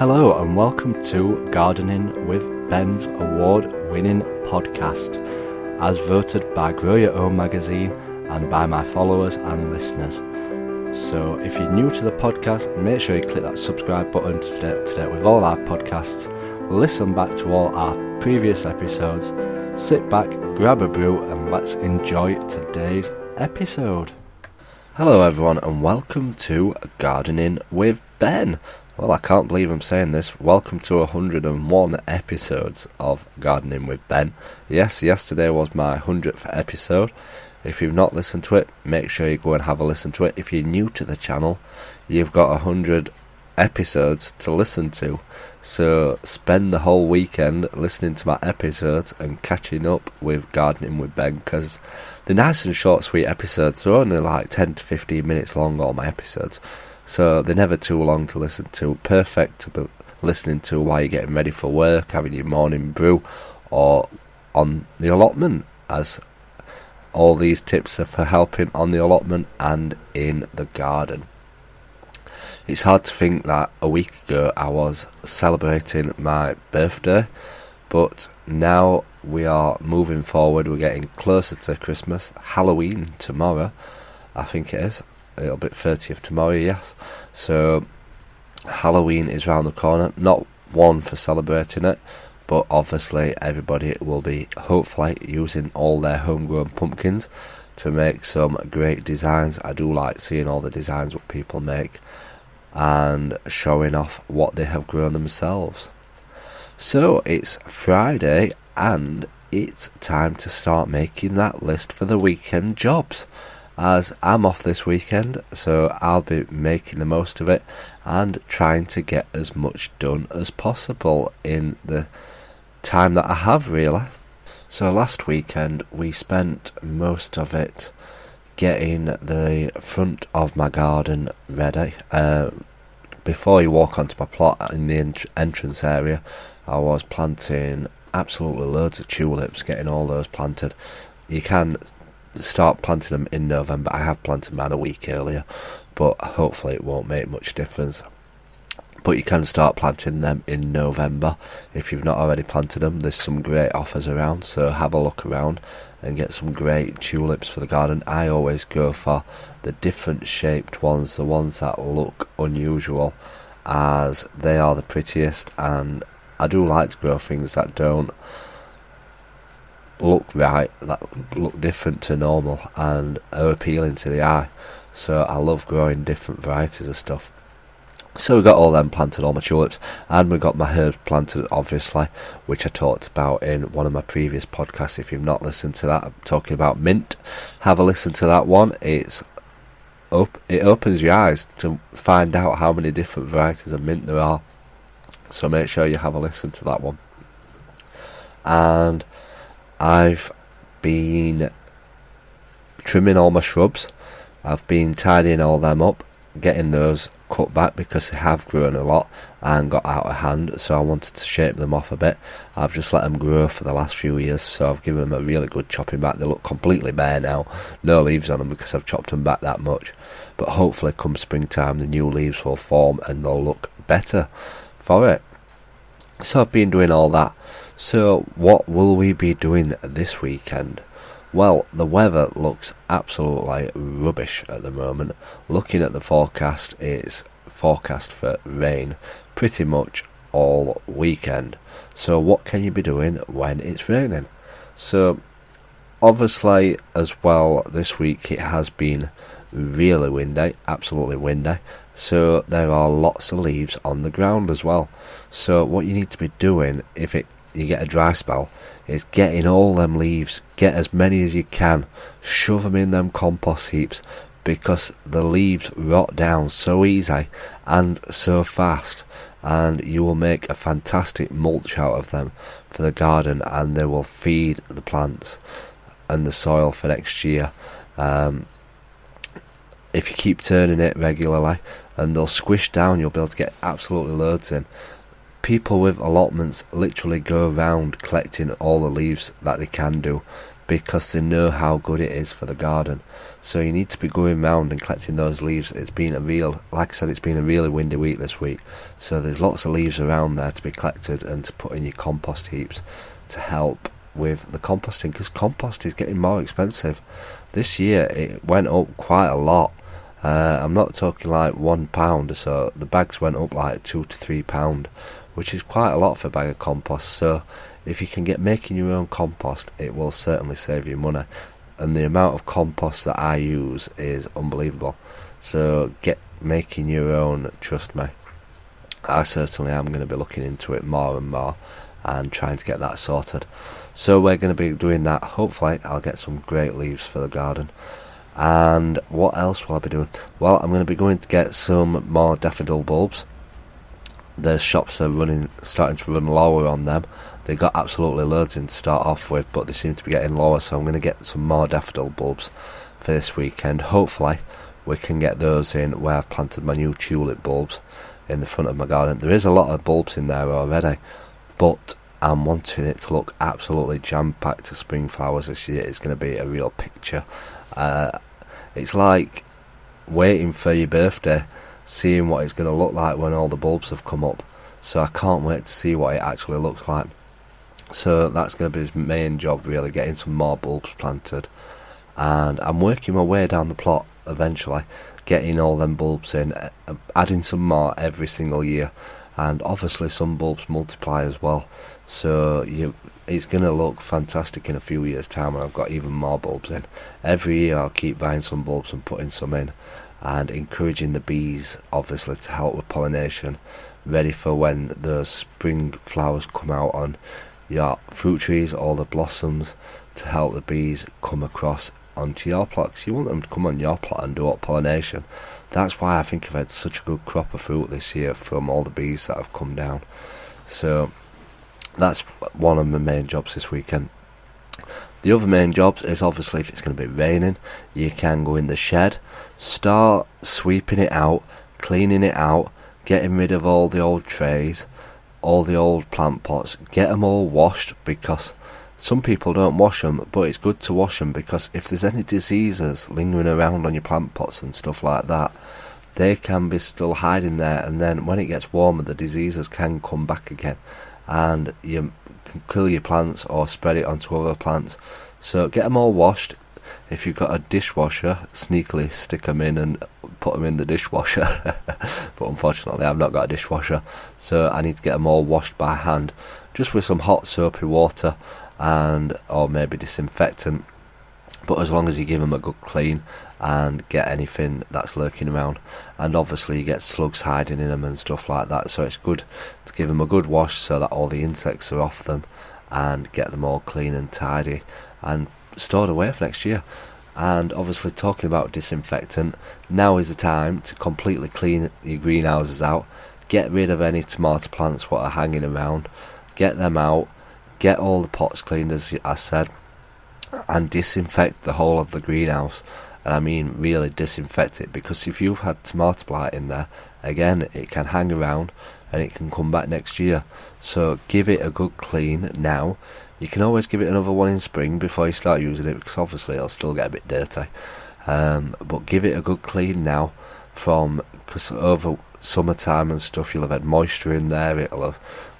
Hello and welcome to Gardening with Ben's award-winning podcast, as voted by Grow Your Own magazine and by my followers and listeners. So if you're new to the podcast, make sure you click that subscribe button to stay up to date with all our podcasts, listen back to all our previous episodes, sit back, grab a brew and let's enjoy today's episode. Hello everyone and welcome to Gardening with Ben. Well, I can't believe I'm saying this. Welcome to 101 episodes of Gardening with Ben. Yes, yesterday was my 100th episode. If you've not listened to it, make sure you go and have a listen to it. If you're new to the channel, you've got 100 episodes to listen to. So spend the whole weekend listening to my episodes and catching up with Gardening with Ben, because they're nice and short, sweet episodes. They're only like 10 to 15 minutes long, all my episodes. So they're never too long to listen to. Perfect to be listening to while you're getting ready for work, having your morning brew, or on the allotment, as all these tips are for helping on the allotment and in the garden. It's hard to think that a week ago I was celebrating my birthday, but now we are moving forward. We're getting closer to Christmas. Halloween tomorrow, I think it is. It'll be 30th tomorrow, yes. So Halloween is round the corner. Not one for celebrating it, but obviously everybody will be hopefully using all their homegrown pumpkins to make some great designs. I do like seeing all the designs what people make and showing off what they have grown themselves. So it's Friday and it's time to start making that list for the weekend jobs, as I'm off this weekend, so I'll be making the most of it and trying to get as much done as possible in the time that I have, really. So last weekend we spent most of it getting the front of my garden ready. Before you walk onto my plot in the entrance area, I was planting absolutely loads of tulips, getting all those planted. You can start planting them in November. I have planted mine a week earlier, but hopefully it won't make much difference. But you can start planting them in November if you've not already planted them. There's some great offers around, so have a look around and get some great tulips for the garden. I always go for the different shaped ones, the ones that look unusual, as they are the prettiest, and I do like to grow things that don't look right, that look different to normal and are appealing to the eye. So I love growing different varieties of stuff. So we got all them planted, all my tulips, and we got my herbs planted, obviously, which I talked about in one of my previous podcasts. If you've not listened to that, I'm talking about mint. Have a listen to that one. It opens your eyes to find out how many different varieties of mint there are. So make sure you have a listen to that one. And I've been trimming all my shrubs. I've been tidying all them up, getting those cut back because they have grown a lot and got out of hand, so I wanted to shape them off a bit. I've just let them grow for the last few years, so I've given them a really good chopping back. They look completely bare now, no leaves on them because I've chopped them back that much, but hopefully come springtime the new leaves will form and they'll look better for it. So I've been doing all that. So what will we be doing this weekend? Well, the weather looks absolutely rubbish at the moment. Looking at the forecast, it's forecast for rain pretty much all weekend. So what can you be doing when it's raining? So obviously as well this week it has been really windy, absolutely windy. So there are lots of leaves on the ground as well. So what you need to be doing if you get a dry spell is getting all them leaves, get as many as you can, shove them in them compost heaps, because the leaves rot down so easy and so fast, and you will make a fantastic mulch out of them for the garden, and they will feed the plants and the soil for next year. If you keep turning it regularly, and they'll squish down, you'll be able to get absolutely loads in. People with allotments literally go around collecting all the leaves that they can do, because they know how good it is for the garden. So you need to be going round and collecting those leaves. It's been like I said, it's been a really windy week this week, so there's lots of leaves around there to be collected and to put in your compost heaps to help with the composting, because compost is getting more expensive. This year it went up quite a lot. I'm not talking like £1 or so. The bags went up like £2 to £3, which is quite a lot for a bag of compost. So if you can get making your own compost, it will certainly save you money. And the amount of compost that I use is unbelievable. So get making your own, trust me. I certainly am going to be looking into it more and more and trying to get that sorted. So we're going to be doing that. Hopefully I'll get some great leaves for the garden. And what else will I be doing? Well, I'm going to be going to get some more daffodil bulbs. The shops are starting to run lower on them. They got absolutely loads in to start off with, but they seem to be getting lower, so I'm going to get some more daffodil bulbs for this weekend. Hopefully we can get those in where I've planted my new tulip bulbs in the front of my garden. There is a lot of bulbs in there already, but I'm wanting it to look absolutely jam-packed to spring flowers this year. It's going to be a real picture. It's like waiting for your birthday, seeing what it's going to look like when all the bulbs have come up. So I can't wait to see what it actually looks like. So that's going to be his main job, really, getting some more bulbs planted. And I'm working my way down the plot eventually, getting all them bulbs in, adding some more every single year. And obviously some bulbs multiply as well. So it's going to look fantastic in a few years' time when I've got even more bulbs in. Every year I'll keep buying some bulbs and putting some in, and encouraging the bees, obviously, to help with pollination, ready for when the spring flowers come out on your fruit trees, all the blossoms, to help the bees come across onto your plot, because you want them to come on your plot and do up pollination. That's why I think I've had such a good crop of fruit this year from all the bees that have come down. So that's one of my main jobs this weekend. The other main jobs is, obviously, if it's going to be raining, you can go in the shed, start sweeping it out, cleaning it out, getting rid of all the old trays, all the old plant pots, get them all washed, because some people don't wash them, but it's good to wash them, because if there's any diseases lingering around on your plant pots and stuff like that, they can be still hiding there, and then when it gets warmer the diseases can come back again, and you can kill your plants or spread it onto other plants. So get them all washed. If you've got a dishwasher, sneakily stick them in and put them in the dishwasher. But unfortunately I've not got a dishwasher, so I need to get them all washed by hand, just with some hot soapy water and or maybe disinfectant. But as long as you give them a good clean and get anything that's lurking around, and obviously you get slugs hiding in them and stuff like that, so it's good to give them a good wash so that all the insects are off them, and get them all clean and tidy and stored away for next year. And obviously, talking about disinfectant, now is the time to completely clean your greenhouses out, get rid of any tomato plants what are hanging around, get them out, get all the pots cleaned as I said, and disinfect the whole of the greenhouse. And I mean really disinfect it, because if you've had tomato blight in there, again, it can hang around and it can come back next year. So give it a good clean now. You can always give it another one in spring before you start using it, because obviously it'll still get a bit dirty. But give it a good clean now, because over summertime and stuff you'll have had moisture in there, it'll have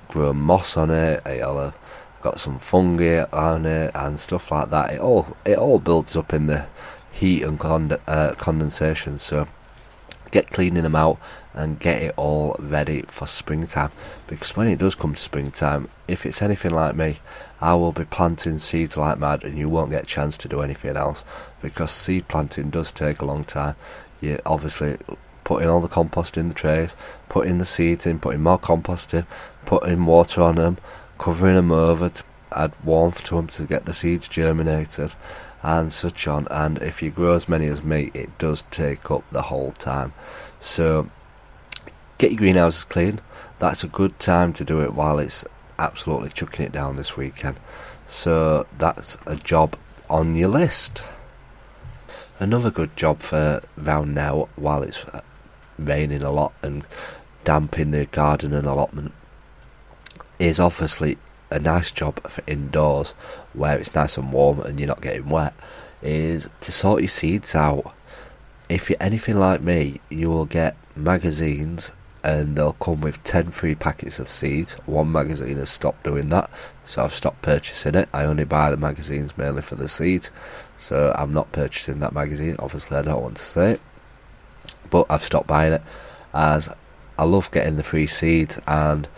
grown moss on it, it'll have got some fungi on it and stuff like that. It all builds up in the heat and condensation. So get cleaning them out and get it all ready for springtime, because when it does come to springtime, if it's anything like me, I will be planting seeds like mad and you won't get a chance to do anything else, because seed planting does take a long time. You obviously putting all the compost in the trays, putting the seeds in, putting more compost in, putting water on them, covering them over to add warmth to them to get the seeds germinated and such on. And if you grow as many as me, it does take up the whole time. So get your greenhouses clean. That's a good time to do it while it's absolutely chucking it down this weekend. So that's a job on your list. Another good job for round now, while it's raining a lot and damp in the garden and allotment, is obviously a nice job for indoors, where it's nice and warm and you're not getting wet, is to sort your seeds out. If you're anything like me, you will get magazines and they'll come with 10 free packets of seeds. One magazine has stopped doing that, so I've stopped purchasing it. I only buy the magazines mainly for the seeds, so I'm not purchasing that magazine. Obviously I don't want to say it, but I've stopped buying it, as I love getting the free seeds. And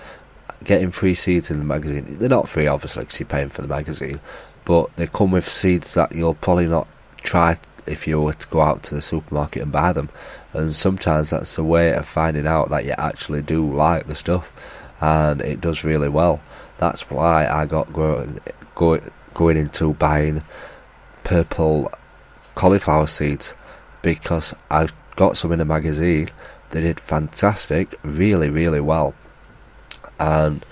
getting free seeds in the magazine, they're not free obviously because you're paying for the magazine, but they come with seeds that you'll probably not try if you were to go out to the supermarket and buy them. And sometimes that's a way of finding out that you actually do like the stuff, and it does really well. That's why I got going into buying purple cauliflower seeds, because I got some in a magazine. They did fantastic, really, really well, and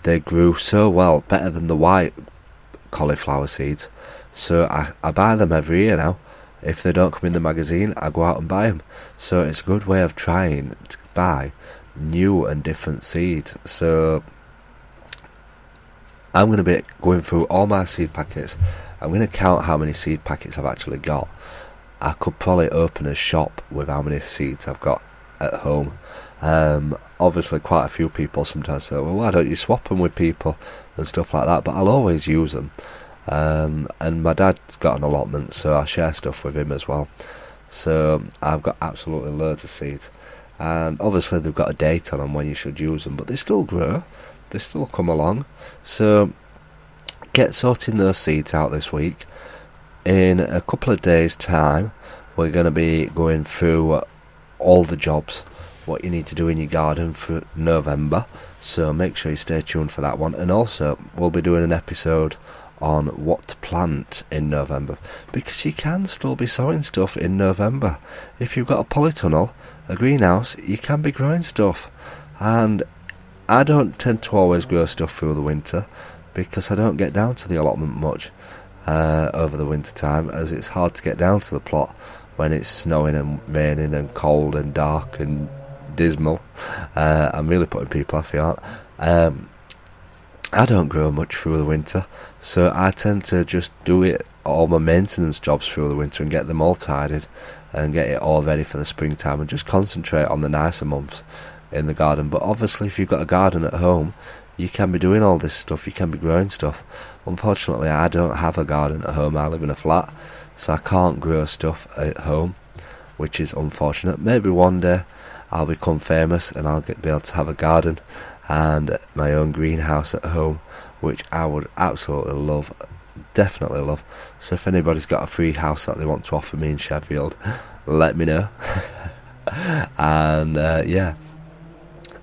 they grew so well, better than the white cauliflower seeds. So I buy them every year now. If they don't come in the magazine, I go out and buy them. So it's a good way of trying to buy new and different seeds. So I'm going to be going through all my seed packets. I'm going to count how many seed packets I've actually got. I could probably open a shop with how many seeds I've got at home. Obviously quite a few people sometimes say, well, why don't you swap them with people and stuff like that, but I'll always use them. And my dad's got an allotment, so I share stuff with him as well. So I've got absolutely loads of seeds, and obviously they've got a date on them when you should use them, but they still grow, they still come along. So get sorting those seeds out this week. In a couple of days time we're going to be going through all the jobs, what you need to do in your garden for November, so make sure you stay tuned for that one. And also we'll be doing an episode on what to plant in November, because you can still be sowing stuff in November. If you've got a polytunnel, a greenhouse, you can be growing stuff. And I don't tend to always grow stuff through the winter, because I don't get down to the allotment much over the winter time, as it's hard to get down to the plot when it's snowing and raining and cold and dark and dismal. I'm really putting people off here, aren't I don't grow much through the winter, so I tend to just do it, all my maintenance jobs through the winter, and get them all tidied and get it all ready for the springtime, and just concentrate on the nicer months in the garden. But obviously if you've got a garden at home, you can be doing all this stuff, you can be growing stuff. Unfortunately I don't have a garden at home, I live in a flat, so I can't grow stuff at home, which is unfortunate. Maybe one day I'll become famous and I'll be able to have a garden and my own greenhouse at home, which I would absolutely love, definitely love. So if anybody's got a free house that they want to offer me in Sheffield, let me know. And yeah,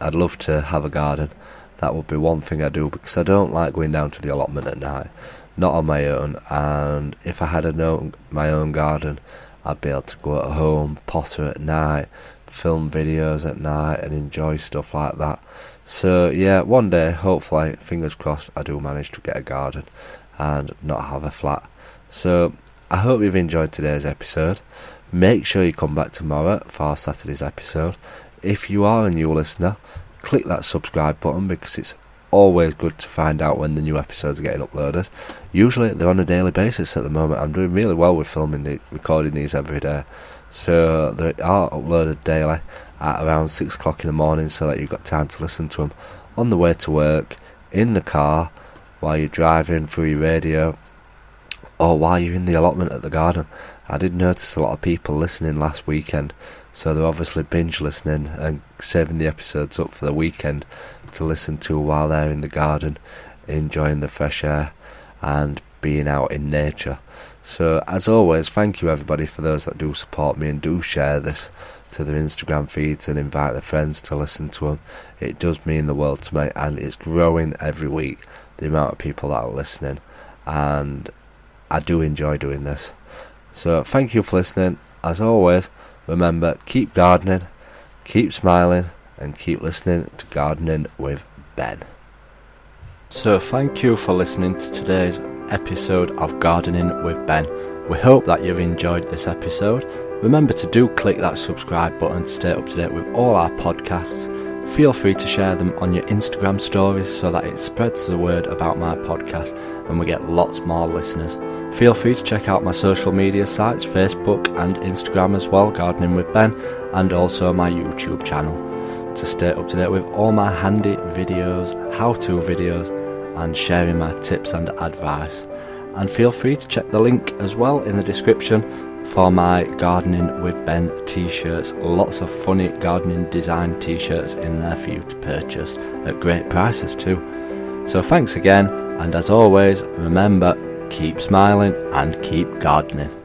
I'd love to have a garden. That would be one thing I do, because I don't like going down to the allotment at night, not on my own. And if I had my own garden, I'd be able to go at home, potter at night, film videos at night and enjoy stuff like that. So yeah, one day, hopefully, fingers crossed, I do manage to get a garden and not have a flat. So I hope you've enjoyed today's episode. Make sure you come back tomorrow for Saturday's episode. If you are a new listener, click that subscribe button, because it's always good to find out when the new episodes are getting uploaded. Usually they're on a daily basis at the moment. I'm doing really well with recording these every day. So they are uploaded daily at around 6 o'clock in the morning, so that you've got time to listen to them on the way to work, in the car, while you're driving through your radio, or while you're in the allotment at the garden. I did notice a lot of people listening last weekend, so they're obviously binge listening and saving the episodes up for the weekend to listen to while they're in the garden, enjoying the fresh air and being out in nature. So as always, thank you everybody for those that do support me and do share this to their Instagram feeds and invite their friends to listen to them. It does mean the world to me, and it's growing every week, the amount of people that are listening, and I do enjoy doing this. So thank you for listening. As always, remember, keep gardening, keep smiling, and keep listening to Gardening with Ben. So thank you for listening to today's episode of Gardening with Ben. We hope that you've enjoyed this episode. Remember to do click that subscribe button to stay up to date with all our podcasts. Feel free to share them on your Instagram stories so that it spreads the word about my podcast and we get lots more listeners. Feel free to check out my social media sites, Facebook and Instagram as well, Gardening with Ben, and also my YouTube channel, to stay up to date with all my handy videos, how-to videos, and sharing my tips and advice. And feel free to check the link as well in the description for my Gardening with Ben t-shirts. Lots of funny gardening design t-shirts in there for you to purchase at great prices too. So thanks again, and as always, remember, keep smiling and keep gardening.